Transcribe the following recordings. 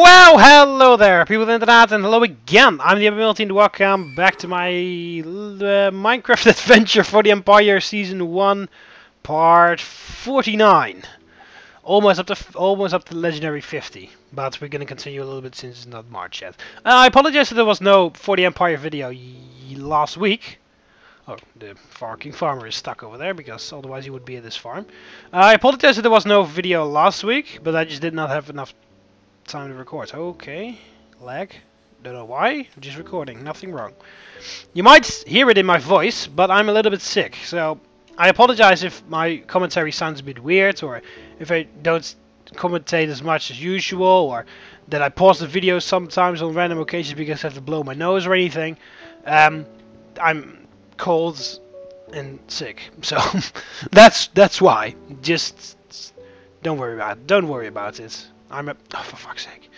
Well, hello there, people of the internet, and hello again. I'm the Ability, and welcome back to my Minecraft adventure for the Empire Season 1, Part 49. Almost up to Legendary 50, but we're gonna continue a little bit since it's not March yet. I apologize that there was no For the Empire video last week. Oh, the King Farmer is stuck over there, because otherwise he would be at this farm. I apologize that there was no video last week, but I just did not have enough time to record. Okay, lag. Don't know why. Just recording. Nothing wrong. You might hear it in my voice, but I'm a little bit sick, so I apologize if my commentary sounds a bit weird, or if I don't commentate as much as usual, or that I pause the video sometimes on random occasions because I have to blow my nose or anything. I'm cold and sick, so that's why. Just don't worry about it. Don't worry about it. Oh, for fuck's sake!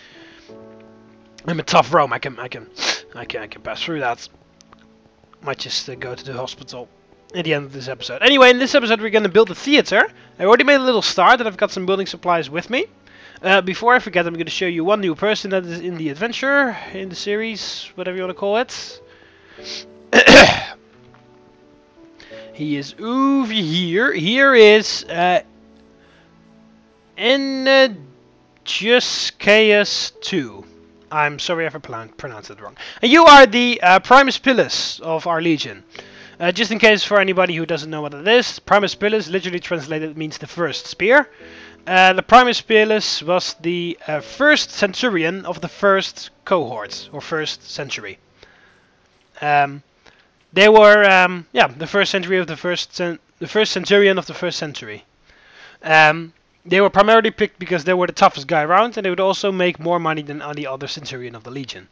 I'm a tough Rome. I can pass through that. Might just go to the hospital at the end of this episode. Anyway, in this episode we're gonna build a theater. I already made a little start, and I've got some building supplies with me. Before I forget, I'm gonna show you one new person that is in the adventure, in the series, whatever you wanna call it. He is over here. Here is Just Chaos 2. I'm sorry if I pronounced it wrong. And you are the Primus Pilus of our Legion. Just in case for anybody who doesn't know what it is, Primus Pilus literally translated means the first spear. The Primus Pilus was the first centurion of the first cohort, or first century. They were, the first century of the first centurion of the first century. They were primarily picked because they were the toughest guy around, and they would also make more money than any other centurion of the Legion.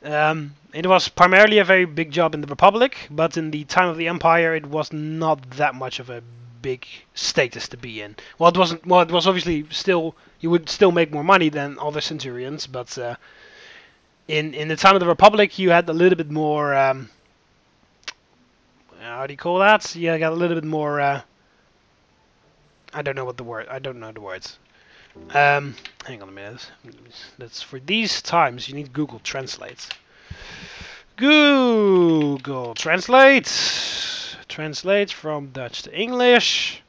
It was primarily a very big job in the Republic, but in the time of the Empire, it was not that much of a big status to be in. Well, it wasn't. Well, it was obviously still. You would still make more money than other centurions, but in the time of the Republic, you had a little bit more. How do you call that? You got a little bit more. I don't know what the word. I don't know the words. Hang on a minute. That's for these times. You need Google Translate. Google Translate. Translate from Dutch to English.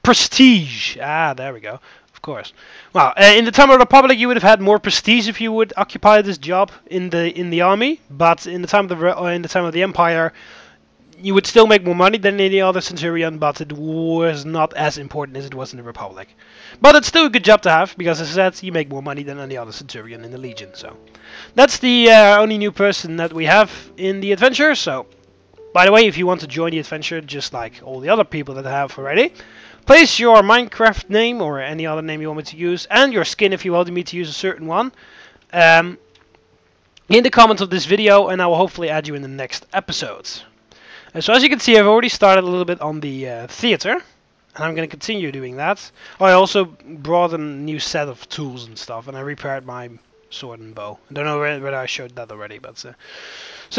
Prestige. Ah, there we go. Of course. Well, in the time of the Republic, you would have had more prestige if you would occupy this job in the army. But in the time of the Empire, you would still make more money than any other centurion, but it was not as important as it was in the Republic. But it's still a good job to have, because as I said, you make more money than any other centurion in the Legion. So that's the only new person that we have in the adventure. So, by the way, if you want to join the adventure, just like all the other people that I have already, place your Minecraft name, or any other name you want me to use, and your skin if you want me to use a certain one, in the comments of this video, and I will hopefully add you in the next episode. So as you can see, I've already started a little bit on the theater, and I'm going to continue doing that. Oh, I also brought a new set of tools and stuff, and I repaired my sword and bow. I don't know whether I showed that already, but so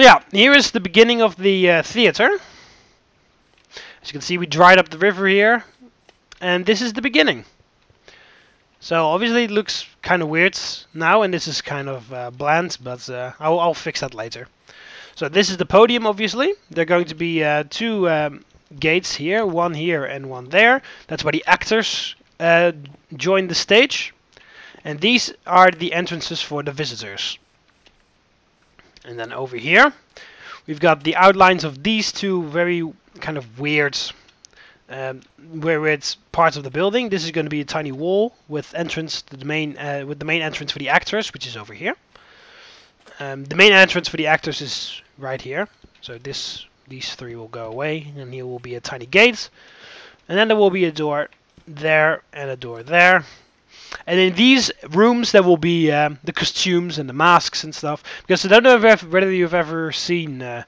yeah, here is the beginning of the theater. As you can see, we dried up the river here, and this is the beginning. So obviously it looks kind of weird now, and this is kind of bland, but I'll fix that later. So this is the podium, obviously. There are going to be two gates here, one here and one there. That's where the actors join the stage. And these are the entrances for the visitors. And then over here, we've got the outlines of these two very kind of weird where it's parts of the building. This is going to be a tiny wall with entrance to the main entrance for the actors, which is over here. The main entrance for the actors is right here. So these three will go away, and here will be a tiny gate, and then there will be a door there and a door there. And in these rooms there will be the costumes and the masks and stuff. Because I don't know whether you've ever seen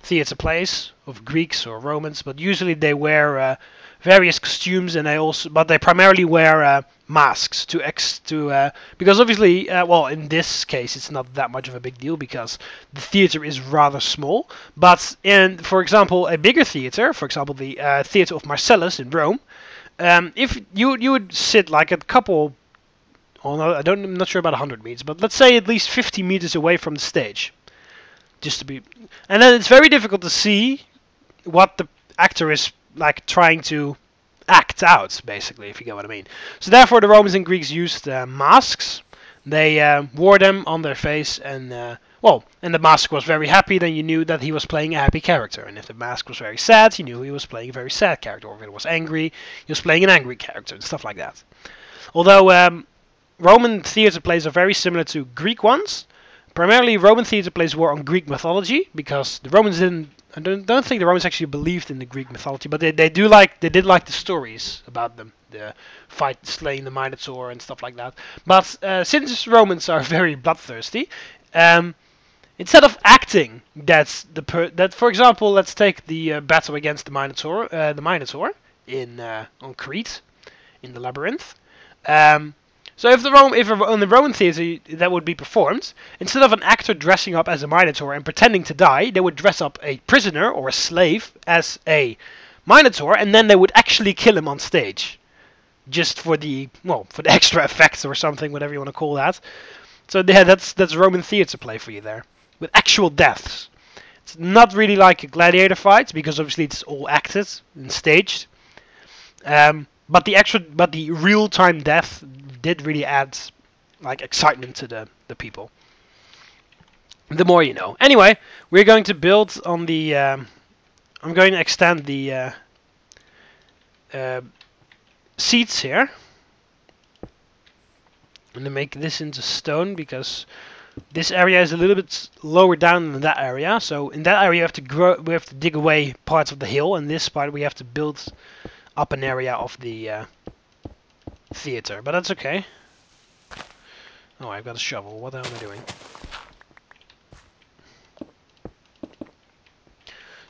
theater plays of Greeks or Romans, but usually they wear various costumes, and they primarily wear masks because obviously, well, in this case it's not that much of a big deal because the theater is rather small. But in, for example, a bigger theater, for example, the theater of Marcellus in Rome, if you would sit like a couple, oh no, I'm not sure about 100 meters, but let's say at least 50 meters away from the stage, just to be, and then it's very difficult to see what the actor is like trying to act out, basically, if you get what I mean. So therefore, the Romans and Greeks used masks. They wore them on their face, and and the mask was very happy, then you knew that he was playing a happy character. And if the mask was very sad, you knew he was playing a very sad character. Or if it was angry, he was playing an angry character, and stuff like that. Although Roman theater plays are very similar to Greek ones, primarily Roman theater plays were on Greek mythology, because the Romans didn't. I don't think the Romans actually believed in the Greek mythology, but they did like the stories about them, the fight, slaying the Minotaur and stuff like that. But since Romans are very bloodthirsty, instead of acting that for example, let's take the battle against the Minotaur in on Crete, in the labyrinth. So if on the Roman theatre that would be performed, instead of an actor dressing up as a Minotaur and pretending to die, they would dress up a prisoner or a slave as a Minotaur, and then they would actually kill him on stage, just for the extra effects or something, whatever you want to call that. So yeah, that's Roman theatre play for you there, with actual deaths. It's not really like a gladiator fight, because obviously it's all acted and staged. But the real-time death did really add like excitement to the people. The more you know. Anyway, we're going to build on the. I'm going to extend the seats here. I'm gonna make this into stone because this area is a little bit lower down than that area. So in that area, we have to dig away parts of the hill, and this part we have to build up an area of the theater, but that's okay. Oh, I've got a shovel. What the hell am I doing?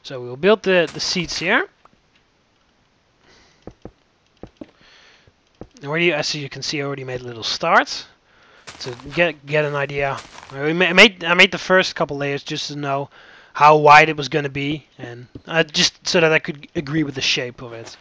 So we'll build the seats here. Already, as you can see, I already made a little start to get an idea. I made the first couple layers just to know how wide it was going to be, and just so that I could agree with the shape of it.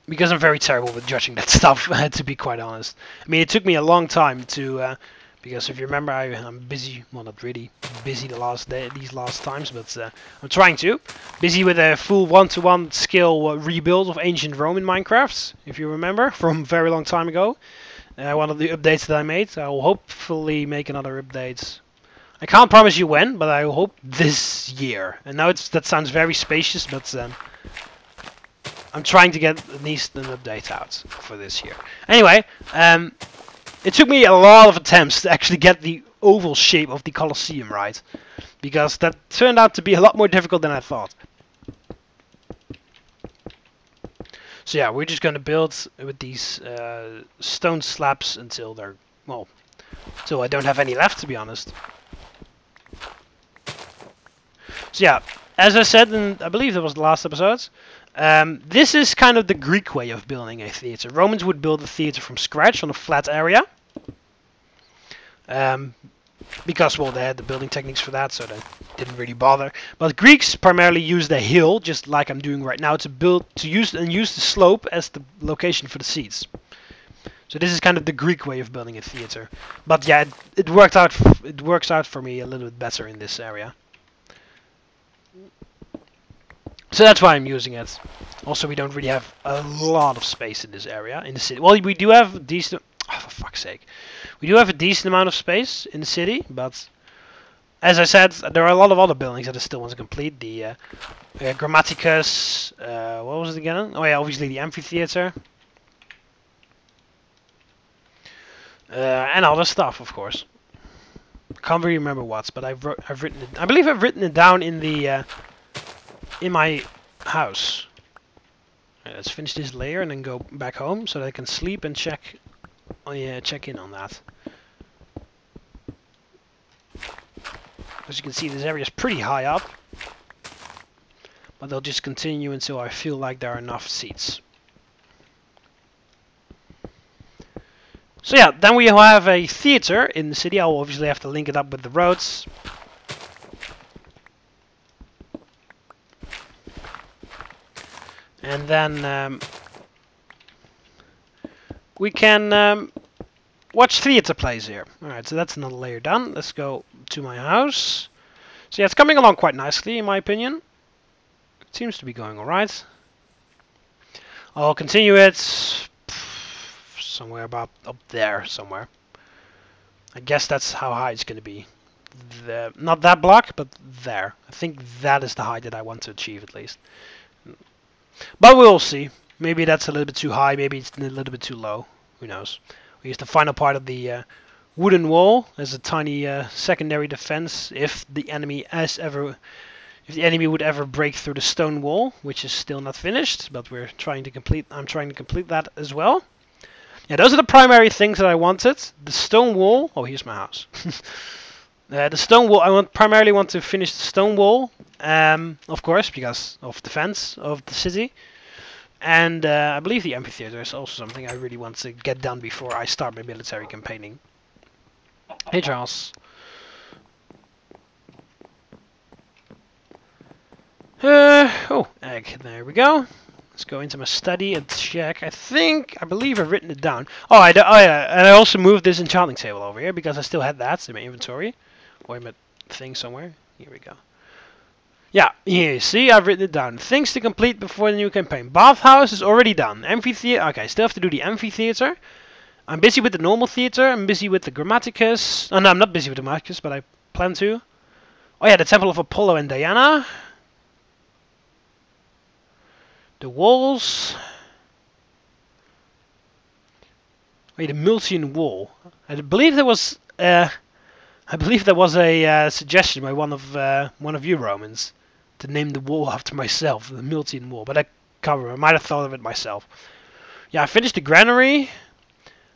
Because I'm very terrible with judging that stuff, to be quite honest. I mean, it took me a long time to, because if you remember, I'm busy, well, not really busy these last times, but I'm trying to. Busy with a full one-to-one scale rebuild of ancient Rome in Minecraft, if you remember, from a very long time ago. One of the updates that I made. I will hopefully make another update. I can't promise you when, but I hope this year. And now that sounds very spacious, but I'm trying to get at least an update out for this year. Anyway, it took me a lot of attempts to actually get the oval shape of the Colosseum right, because that turned out to be a lot more difficult than I thought. So yeah, we're just going to build with these stone slabs until they're, well, until I don't have any left, to be honest. So yeah, as I said, in, I believe that was the last episode, this is kind of the Greek way of building a theater. Romans would build a theater from scratch on a flat area. Because, well, they had the building techniques for that, so they didn't really bother. But Greeks primarily used a hill, just like I'm doing right now, to use the slope as the location for the seats. So this is kind of the Greek way of building a theater. But yeah, it works out for me a little bit better in this area. So that's why I'm using it. Also, we don't really have a lot of space in this area, in the city. Well, we do have a decent... Oh, for fuck's sake. We do have a decent amount of space in the city, but... As I said, there are a lot of other buildings that I still want to complete. The Grammaticus... what was it again? Oh yeah, obviously the amphitheater. And other stuff, of course. Can't really remember what, but I've written it... I believe I've written it down in the... in my house. Right, let's finish this layer and then go back home so that I can sleep and check in on that. As you can see, this area is pretty high up, but they'll just continue until I feel like there are enough seats. So yeah, then we have a theater in the city. I'll obviously have to link it up with the roads. And then we can watch theater plays here. Alright, so that's another layer done. Let's go to my house. So yeah, it's coming along quite nicely, in my opinion. It seems to be going alright. I'll continue it somewhere about up there, somewhere. I guess that's how high it's going to be. Not that block, but there. I think that is the height that I want to achieve, at least. But we'll see. Maybe that's a little bit too high, maybe it's a little bit too low. Who knows? We use the final part of the wooden wall as a tiny secondary defense if the enemy would ever break through the stone wall, which is still not finished, but I'm trying to complete that as well. Yeah, those are the primary things that I wanted. The stone wall. Oh, here's my house. The stone wall. I primarily want to finish the stone wall, of course, because of defense of the city. And I believe the amphitheater is also something I really want to get done before I start my military campaigning. Hey, Charles. Oh, egg. There we go. Let's go into my study and check. I believe I've written it down. Oh, yeah, and I also moved this enchanting table over here because I still had that in my inventory. Or in my thing somewhere. Here we go. Yeah, here you see, I've written it down. Things to complete before the new campaign. Bathhouse is already done. Amphitheater. Okay, still have to do the amphitheater. I'm busy with the normal theater. I'm busy with the Grammaticus. Oh, no, I'm not busy with the Grammaticus, but I plan to. Oh yeah, the Temple of Apollo and Diana. The walls. Wait, the Miltian Wall. I believe there was a suggestion by one of you Romans to name the wall after myself, the Miltian Wall, but I can't remember. I might have thought of it myself. Yeah, I finished the granary.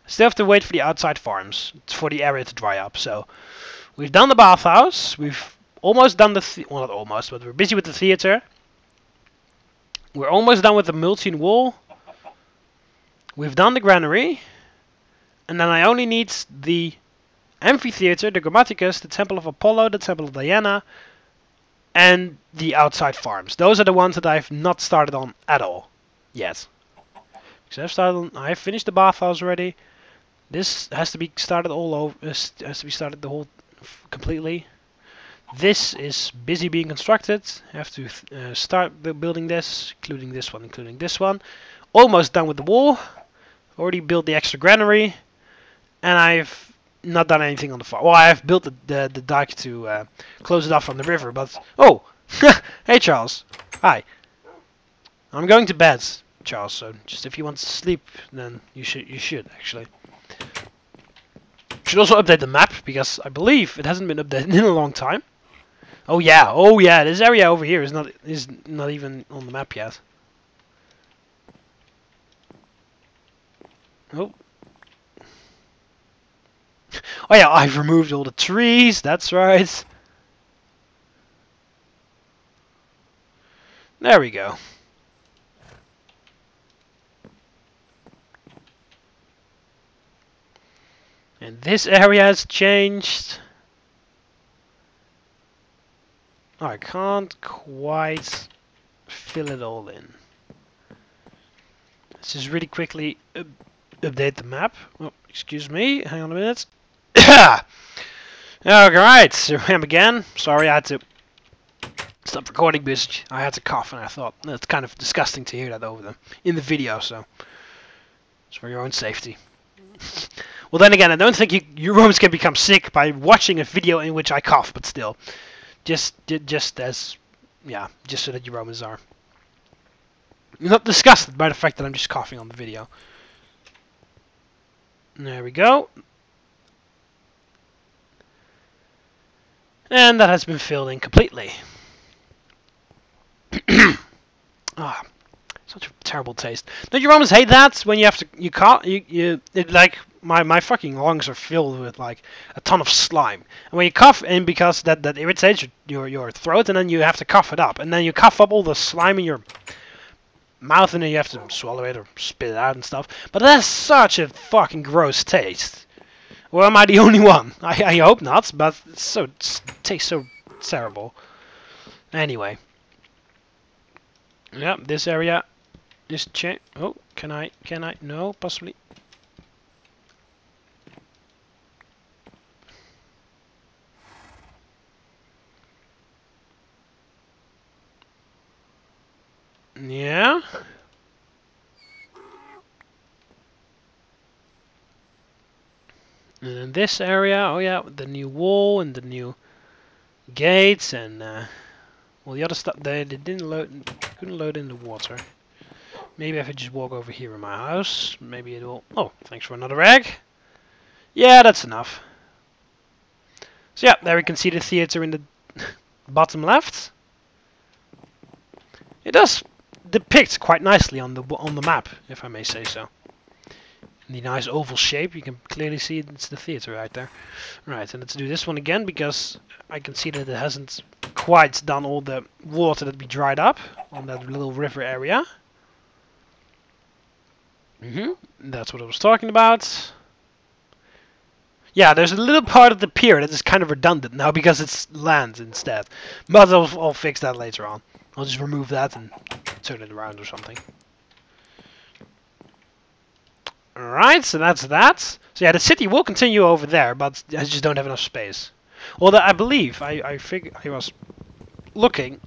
Still have to wait for the outside farms for the area to dry up. So we've done the bathhouse. We've almost done well, not almost, but we're busy with the theater. We're almost done with the Miltian Wall. We've done the granary. And then I only need the amphitheater, the Grammaticus, the Temple of Apollo, the Temple of Diana, and the outside farms. Those are the ones that I've not started on at all yet. Because I've finished the bathhouse already. This has to be started all over. Has to be started completely. This is busy being constructed. I have to start building this, including this one. Almost done with the wall. Already built the extra granary, and I've not done anything on the farm. Well, I've built the dike to close it off from the river. But oh, hey Charles, hi. I'm going to bed, Charles. So just if you want to sleep, then you should actually. Should also update the map because I believe it hasn't been updated in a long time. Oh yeah, this area over here is not even on the map yet. Oh. Oh yeah, I've removed all the trees, that's right. There we go. And this area has changed. Oh, I can't quite fill it all in. Let's just really quickly update the map. Oh, excuse me, hang on a minute. Alright, so I am again. Sorry, I had to stop recording because I had to cough and I thought it's kind of disgusting to hear that in the video, so it's for your own safety. Well, then again, I don't think you Romans can become sick by watching a video in which I cough, but still. Just so that you Romans are not disgusted by the fact that I'm just coughing on the video. There we go. And that has been filled in completely. Ah, such a terrible taste. Don't you Romans hate that when you have to like my fucking lungs are filled with like a ton of slime, and when you cough, and because that irritates your throat, and then you have to cough it up, and then you cough up all the slime in your mouth, and then you have to swallow it or spit it out and stuff. But that's such a fucking gross taste. Or am I the only one? I hope not, but it tastes so terrible. Anyway. Yep, this area Just change. Oh, can I? Can I? No, possibly. Yeah. And in this area, oh yeah, with the new wall and the new gates and well, the other stuff they didn't load, couldn't load in the water. Maybe if I just walk over here in my house, maybe it will. Oh, thanks for another egg. Yeah, that's enough. So yeah, there we can see the theater in the bottom left. It does depict quite nicely on the map, if I may say so. In the nice oval shape, you can clearly see it's the theater right there. Right, and let's do this one again because I can see that it hasn't quite done all the water that we dried up on that little river area. That's what I was talking about. Yeah, there's a little part of the pier that is kind of redundant now because it's land instead. But I'll fix that later on. I'll just remove that and turn it around or something. Alright, so that's that. So yeah, the city will continue over there, but I just don't have enough space. Although I believe, I was looking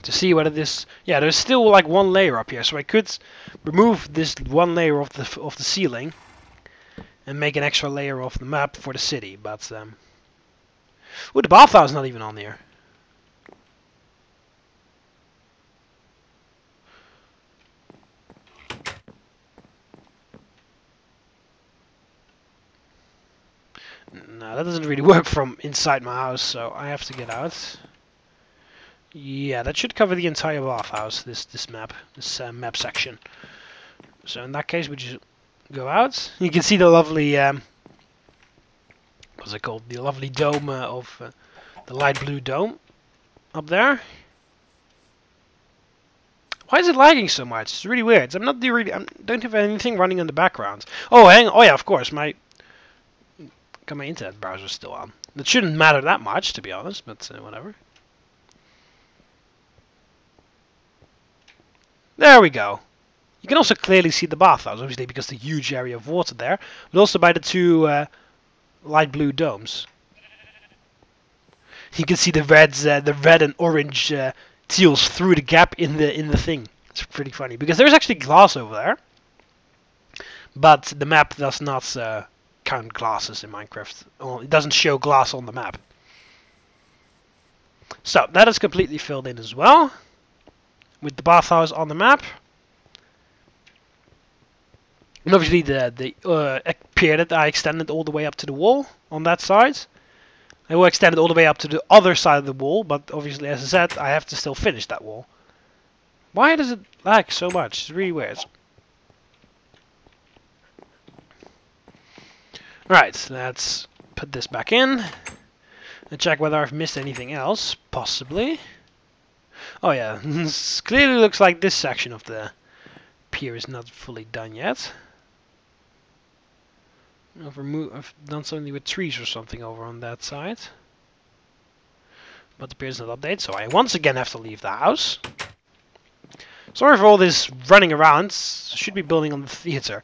to see whether this... Yeah, there's still like one layer up here, so I could remove this one layer of the ceiling and make an extra layer of the map for the city, but... Ooh, the bathhouse is not even on here. No, that doesn't really work from inside my house, so I have to get out. Yeah, that should cover the entire bathhouse, this map, this map section. So in that case, we just go out. You can see the lovely, what's it called? The lovely dome of the light blue dome up there. Why is it lagging so much? It's really weird. I'm not really, I don't have anything running in the background. Oh, hang on. Oh yeah, of course. My internet browser is still on. That shouldn't matter that much, to be honest, but whatever. There we go. You can also clearly see the bathhouse, obviously because the huge area of water there, but also by the two light blue domes. You can see the red and orange teals through the gap in the thing. It's pretty funny because there's actually glass over there, but the map does not count glasses in Minecraft. Well, it doesn't show glass on the map. So that is completely filled in as well, with the bathhouse on the map. And obviously the pier that I extended all the way up to the wall on that side. I will extend it all the way up to the other side of the wall, but obviously, as I said, I have to still finish that wall. Why does it lag so much? It's really weird. Right, let's put this back in and check whether I've missed anything else, possibly. Oh yeah, this clearly looks like this section of the pier is not fully done yet. I've done something with trees or something over on that side. But the pier is not updated, so I once again have to leave the house. Sorry for all this running around. Should be building on the theater.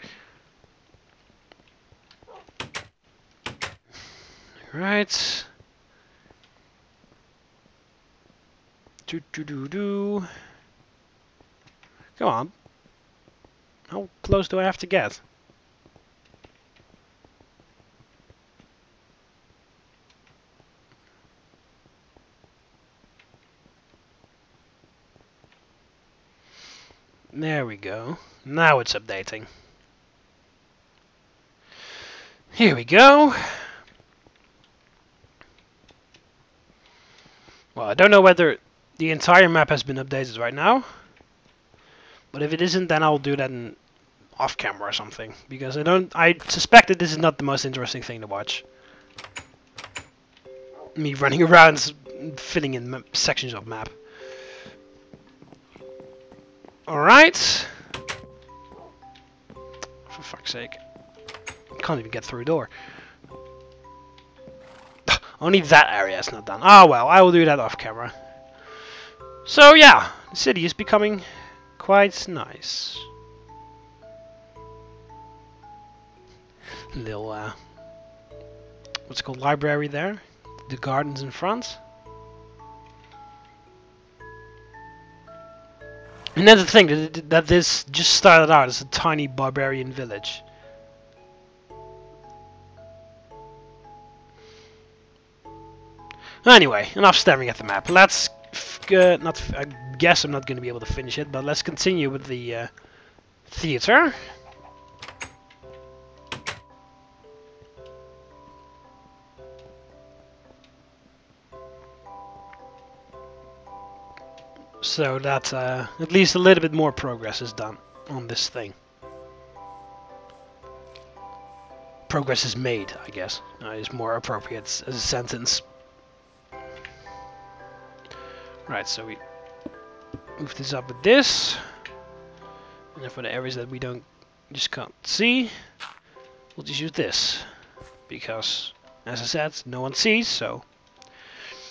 Right. Come on. How close do I have to get? There we go. Now it's updating. Here we go. Well, I don't know whether the entire map has been updated right now. But if it isn't, then I'll do that off camera or something. Because I suspect that this is not the most interesting thing to watch. Me running around filling in sections of map. Alright. For fuck's sake. Can't even get through a door. Only that area is not done. Ah well, I will do that off camera. So yeah, the city is becoming quite nice. Little what's it called, library there. The gardens in front. And that's the thing, that this just started out as a tiny barbarian village. Anyway, enough staring at the map. Let's I guess I'm not going to be able to finish it, but let's continue with the theater. So that at least a little bit more progress is done on this thing. Progress is made, I guess, is more appropriate as a sentence. Right, so we move this up with this, and then for the areas that we just can't see, we'll just use this, because, as I said, no one sees, so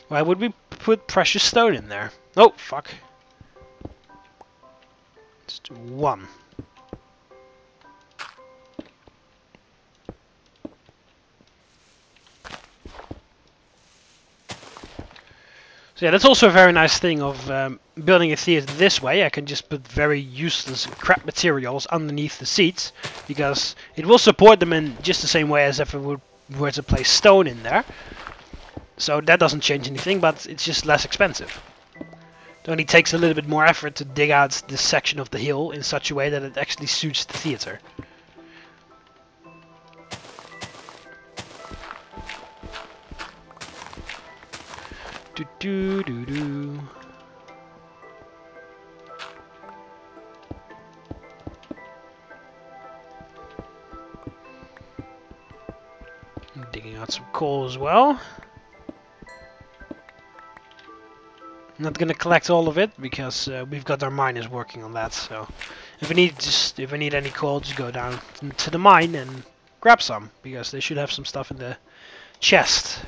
why would we put precious stone in there? Oh, fuck. Just 1. So yeah, that's also a very nice thing of building a theater this way. I can just put very useless crap materials underneath the seats, because it will support them in just the same way as if it were to place stone in there. So that doesn't change anything, but it's just less expensive. It only takes a little bit more effort to dig out this section of the hill in such a way that it actually suits the theater. Do do do do. I'm digging out some coal as well. I'm not gonna collect all of it because we've got our miners working on that. So if I need any coal, just go down to the mine and grab some, because they should have some stuff in the chest.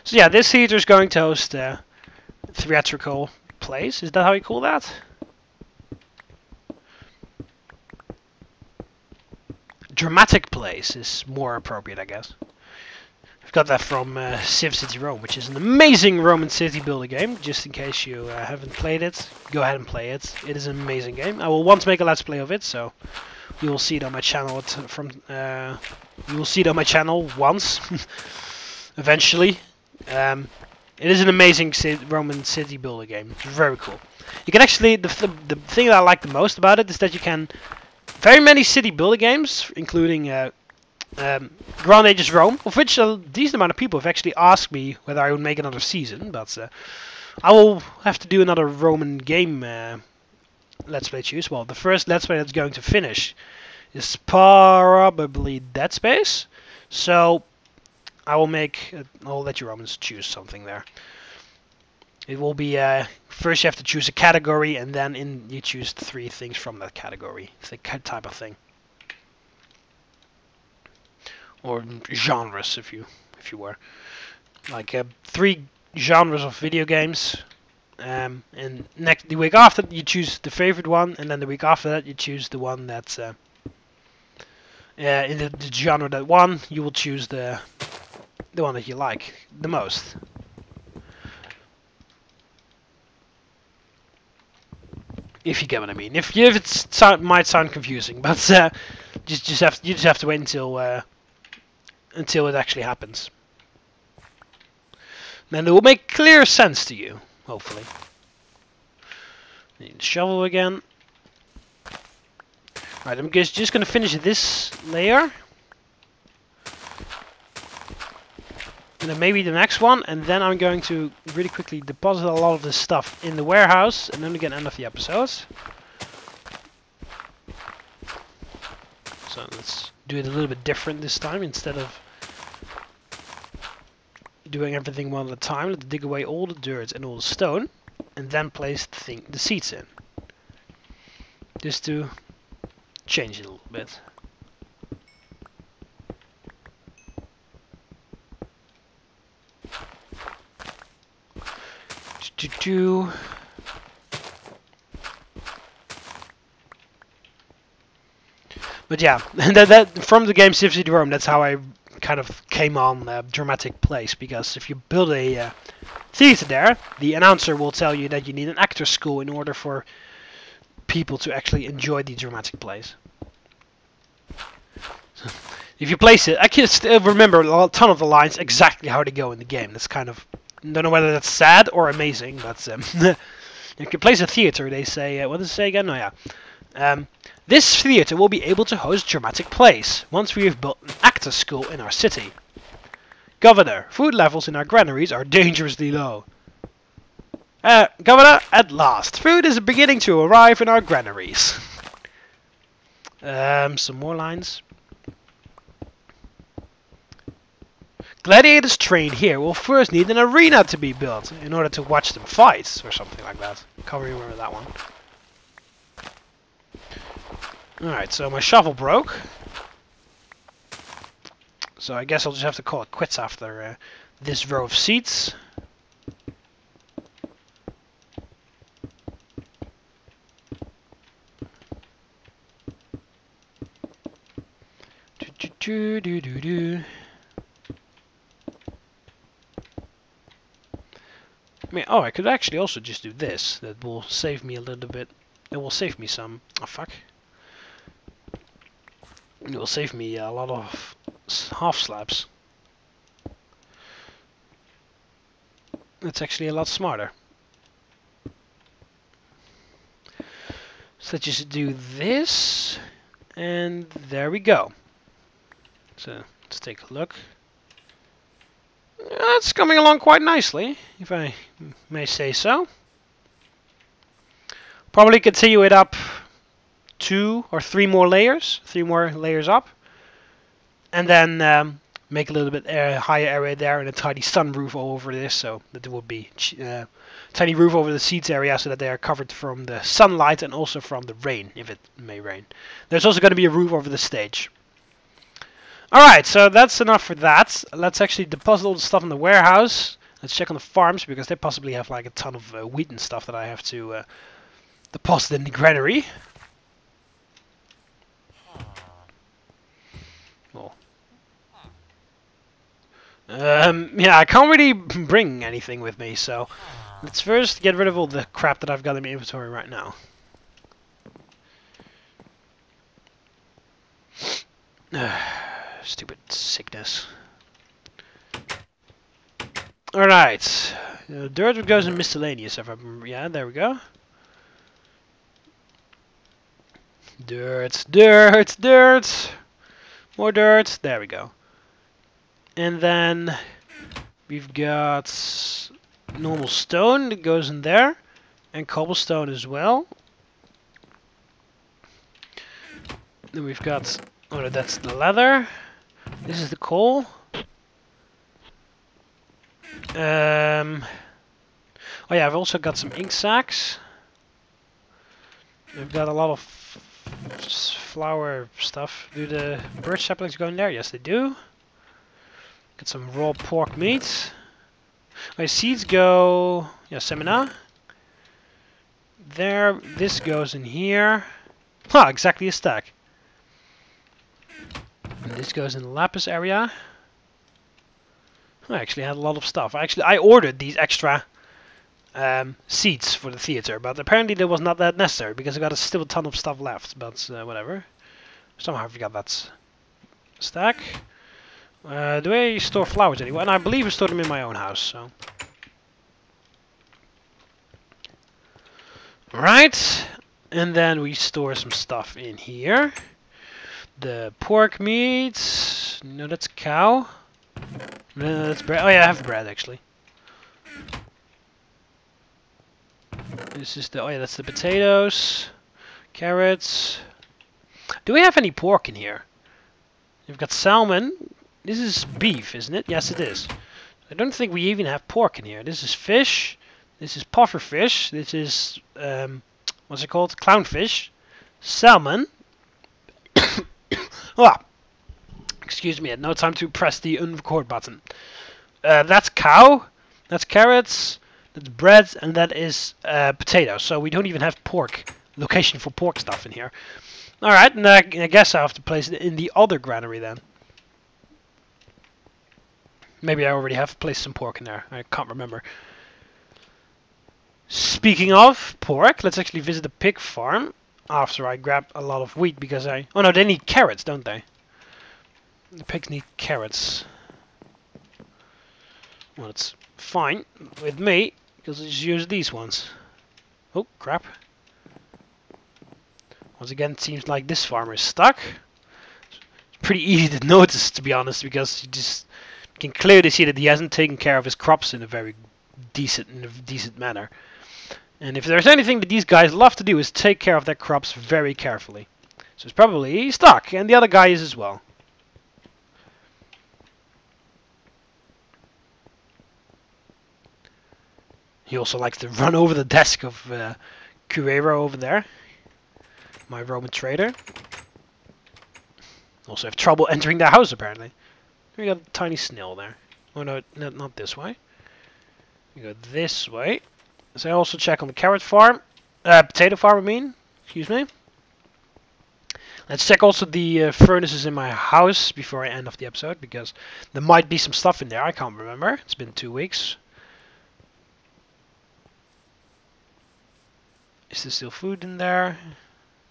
So yeah, this theater is going to host a theatrical plays. Is that how you call that? Dramatic plays is more appropriate, I guess. I've got that from SimCity Rome, which is an amazing Roman city builder game. Just in case you haven't played it, go ahead and play it. It is an amazing game. I will once make a let's play of it, so you will see it on my channel. You will see it on my channel once, eventually. It is an amazing Roman city builder game. It's very cool. You can actually, the thing that I like the most about it is that you can, very many city builder games, including Grand Ages Rome, of which a decent amount of people have actually asked me whether I would make another season, but I will have to do another Roman game Let's Play choose. Well, the first Let's Play that's going to finish is probably Dead Space, so I'll let you Romans choose something there. It will be first you have to choose a category, and then you choose 3 things from that category, the type of thing, or genres if you were, like 3 genres of video games. And the week after you choose the favorite one, and then the week after that you choose the one that's in the genre that won. You will choose the one that you like the most. If you get what I mean. If it might sound confusing, but you just have to wait until it actually happens. Then it will make clear sense to you, hopefully. Need a shovel again. Right, I'm just going to finish this layer. And then maybe the next one, and then I'm going to really quickly deposit a lot of this stuff in the warehouse, and then we can end off the episode. So let's do it a little bit different this time. Instead of doing everything one at a time. Let's dig away all the dirt and all the stone, and then place the seeds in. Just to change it a little bit. But yeah, that from the game Civ City Rome, that's how I kind of came on Dramatic Place, because if you build a theater there, the announcer will tell you that you need an actor's school in order for people to actually enjoy the Dramatic Place. If you place it, I can still remember a ton of the lines exactly how they go in the game. That's kind of, don't know whether that's sad or amazing, but if you place a theater, they say, what does it say again? Oh yeah. This theater will be able to host Dramatic Plays once we have built an actor school in our city. Governor, food levels in our granaries are dangerously low. Governor, at last, food is beginning to arrive in our granaries. Some more lines. Gladiators trained here will first need an arena to be built in order to watch them fight, or something like that. Can't remember that one. Alright, so my shovel broke. So I guess I'll just have to call it quits after this row of seats. I mean, oh, I could actually also just do this. That will save me a little bit. It will save me some. Oh, fuck. It will save me a lot of half slabs. That's actually a lot smarter. So just do this, and there we go. So let's take a look. It's coming along quite nicely, if I may say so. Probably continue it up 2 or 3 more layers, 3 more layers up, and then make a little bit higher area there and a tiny sunroof over this, so that there would be tiny roof over the seats area so that they are covered from the sunlight and also from the rain, if it may rain. There's also going to be a roof over the stage. Alright, so that's enough for that. Let's actually deposit all the stuff in the warehouse. Let's check on the farms, because they possibly have like a ton of wheat and stuff that I have to deposit in the granary. Well, yeah, I can't really bring anything with me, so let's first get rid of all the crap that I've got in my inventory right now. Stupid sickness. Alright. Dirt goes in miscellaneous, if I remember. Yeah, there we go. Dirt, dirt, dirt. More dirt. There we go. And then we've got normal stone that goes in there. And cobblestone as well. Then we've got... oh no, that's the leather. This is the coal. Oh yeah, I've also got some ink sacks. We've got a lot of flour stuff. Do the birch saplings go in there? Yes, they do. Got some raw pork meat. My seeds go... yeah, semina. There, this goes in here. Ha, exactly a stack. And this goes in the lapis area. I actually had a lot of stuff. I ordered these extra seats for the theater, but apparently there was not that necessary because I got still a ton of stuff left. But whatever. Somehow I forgot that stack. Do I store flowers anywhere? And I believe I store them in my own house. So. Right, and then we store some stuff in here. The pork meat. No, that's cow. No, that's bread. Oh yeah, I have bread actually. This is the... oh yeah, that's the potatoes. Carrots. Do we have any pork in here? You've got salmon. This is beef, isn't it? Yes, it is. I don't think we even have pork in here. This is fish. This is puffer fish. This is what's it called? Clownfish. Salmon. Ah, excuse me. I had no time to press the unrecord button. That's cow. That's carrots. That's bread, and that is potatoes. So we don't even have pork. Location for pork stuff in here. All right, and I guess I have to place it in the other granary then. Maybe I already have placed some pork in there. I can't remember. Speaking of pork, let's actually visit the pig farm after I grab a lot of wheat because I... Oh no, they need carrots, don't they? The pigs need carrots. Well, it's fine with me because I just use these ones. Oh, crap. Once again, it seems like this farmer is stuck. It's pretty easy to notice, to be honest, because you just can clearly see that he hasn't taken care of his crops in a very decent manner. And if there's anything that these guys love to do is take care of their crops very carefully. So it's probably stuck, and the other guy is as well. He also likes to run over the desk of Cuero over there, my Roman trader. Also have trouble entering the house apparently. We got a tiny snail there. Oh no, not this way. We go this way. So I also check on the carrot farm. Potato farm, I mean. Excuse me. Let's check also the furnaces in my house before I end off the episode, because there might be some stuff in there. I can't remember. It's been 2 weeks. Is there still food in there?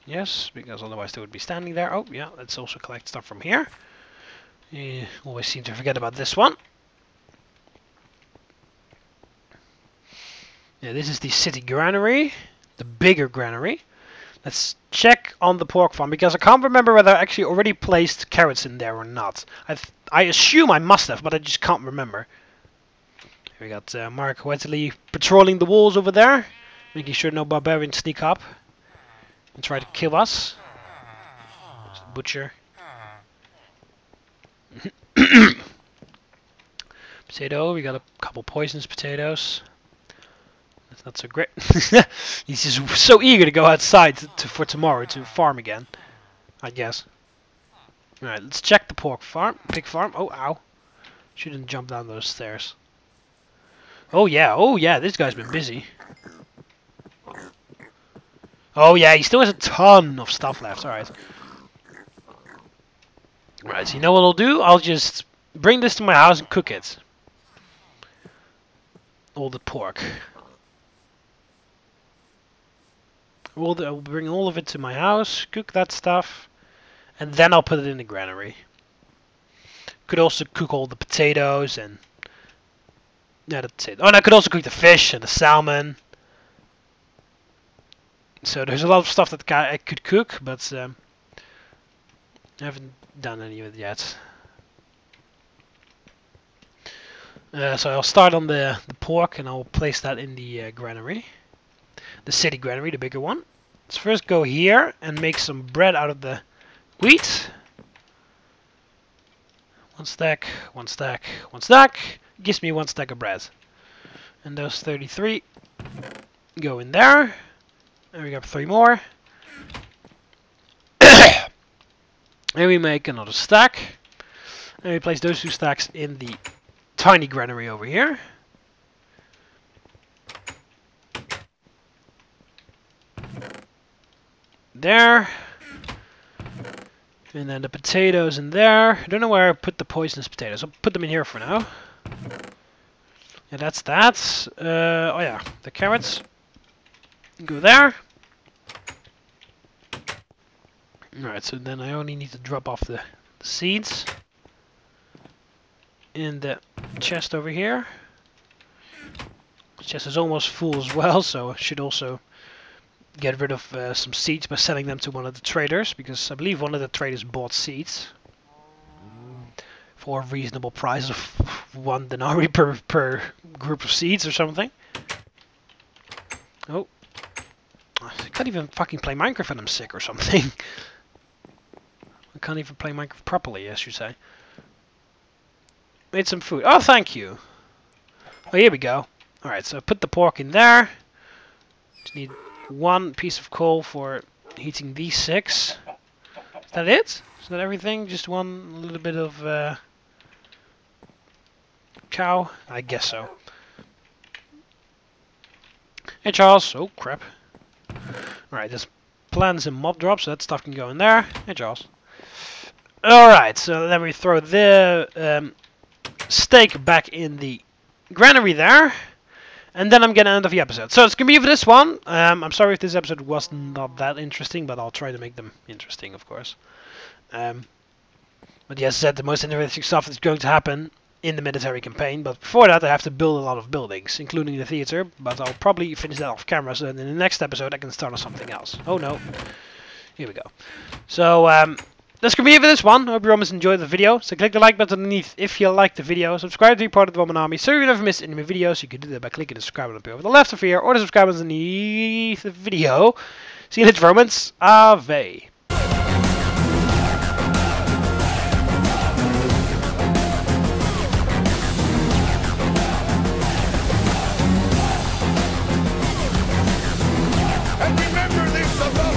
Yes, because otherwise they would be standing there. Oh, yeah, let's also collect stuff from here. Always seem to forget about this one. Yeah, this is the city granary, the bigger granary. Let's check on the pork farm, because I can't remember whether I actually already placed carrots in there or not. I assume I must have, but I just can't remember. Here we got Mark Wetley patrolling the walls over there, making sure no barbarians sneak up and try to kill us. Butcher. Potato, we got a couple poisonous potatoes. That's not so great. He's just so eager to go outside for tomorrow to farm again, I guess. Alright, let's check the pig farm. Oh, ow. Shouldn't jump down those stairs. Oh yeah, this guy's been busy. Oh yeah, he still has a ton of stuff left, alright. Right, so you know what I'll do? I'll just bring this to my house and cook it. All the pork. I'll bring all of it to my house, cook that stuff, and then I'll put it in the granary. Could also cook all the potatoes and... Yeah, that's it. Oh, and I could also cook the fish and the salmon. So there's a lot of stuff that I could cook, but I haven't done any of it yet. So I'll start on the pork and I'll place that in the granary. The city granary, the bigger one. Let's first go here and make some bread out of the wheat. One stack, one stack, one stack. Gives me 1 stack of bread. And those 33 go in there. And we got 3 more. And we make another stack. And we place those 2 stacks in the tiny granary over here. There. And then the potatoes in there. I don't know where I put the poisonous potatoes. I'll put them in here for now. Yeah, that's that. Oh yeah, the carrots go there. Alright, so then I only need to drop off the seeds in the chest over here. The chest is almost full as well, so I should also get rid of some seeds by selling them to one of the traders, because I believe one of the traders bought seeds for a reasonable price of 1 denarii per group of seeds or something. Oh, I can't even fucking play Minecraft when I'm sick or something. I can't even play Minecraft properly, as you say. Made some food. Oh, thank you. Oh, here we go. Alright, so put the pork in there. Just need one piece of coal for heating these 6. Is that it? Is that everything? Just one little bit of cow? I guess so. Hey Charles. Oh crap. Alright, there's plants and mob drops, so that stuff can go in there. Hey Charles. Alright, so then we throw the steak back in the granary there. And then I'm gonna end off the episode. So it's gonna be for this one. I'm sorry if this episode was not that interesting, but I'll try to make them interesting, of course. But yes, I said the most interesting stuff is going to happen in the military campaign. But before that, I have to build a lot of buildings, including the theater. But I'll probably finish that off camera, so then in the next episode I can start on something else. Oh no. Here we go. So, that's gonna be it for this one. I hope you almost enjoyed the video. So click the like button underneath if you liked the video. Subscribe to be part of the Roman Army so you never miss any of my videos. You can do that by clicking the subscribe button up here over the left of here, or the subscribe button underneath the video. See you later, Romans. Ave. And remember this above